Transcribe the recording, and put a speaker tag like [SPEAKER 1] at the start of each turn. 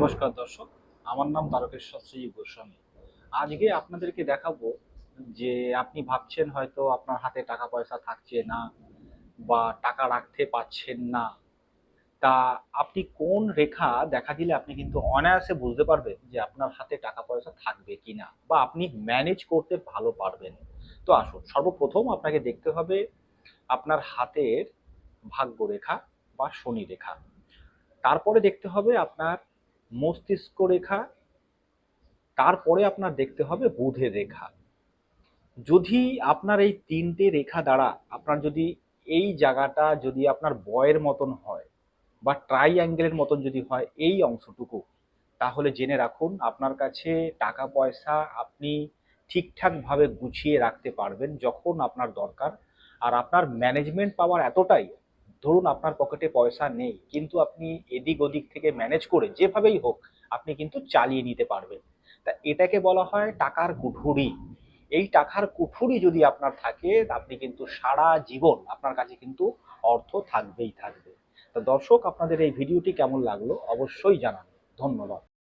[SPEAKER 1] নমস্কার দর্শক, আমার নাম তারকেশ্বর শ্রী গোস্বামী। আজকে আপনাদেরকে দেখাবো যে আপনি ভাবছেন হয়তো আপনার হাতে টাকা পয়সা থাকছে না বা টাকা রাখতে পারছেন না। তা আপনি কোন রেখা দেখা দিলে আপনি কিন্তু অনায়াসে বুঝতে পারবেন যে আপনার হাতে টাকা পয়সা থাকবে কিনা বা আপনি ম্যানেজ করতে ভালো পারবেন। তো আসুন, সর্বপ্রথম আপনাকে দেখতে হবে আপনার হাতের ভাগ্য রেখা বা শনি রেখা। তারপরে দেখতে হবে আপনার মস্তিষ্ক রেখা। তারপরে আপনার দেখতে হবে বুধের রেখা। যদি আপনার এই তিনটে রেখা দ্বারা আপনার যদি এই জায়গাটা যদি আপনার বয়ের মতন হয় বা ট্রাইঅ্যাঙ্গেলের মতন যদি হয় এই অংশটুকু, তাহলে জেনে রাখুন আপনার কাছে টাকা পয়সা আপনি ঠিকঠাকভাবে গুছিয়ে রাখতে পারবেন যখন আপনার দরকার। আর আপনার ম্যানেজমেন্ট পাওয়ার এতটাই, ধরুন আপনার পকেটে পয়সা নেই কিন্তু আপনি এদিক ওদিক থেকে ম্যানেজ করে যেভাবেই হোক আপনি কিন্তু চালিয়ে নিতে পারবেন। তা এটাকে বলা হয় টাকার কুঠুরি। এই টাকার কুঠুরি যদি আপনার থাকে আপনি কিন্তু সারা জীবন আপনার কাছে কিন্তু অর্থ থাকবেই থাকবে। তো দর্শক, আপনাদের এই ভিডিওটি কেমন লাগলো অবশ্যই জানান। ধন্যবাদ।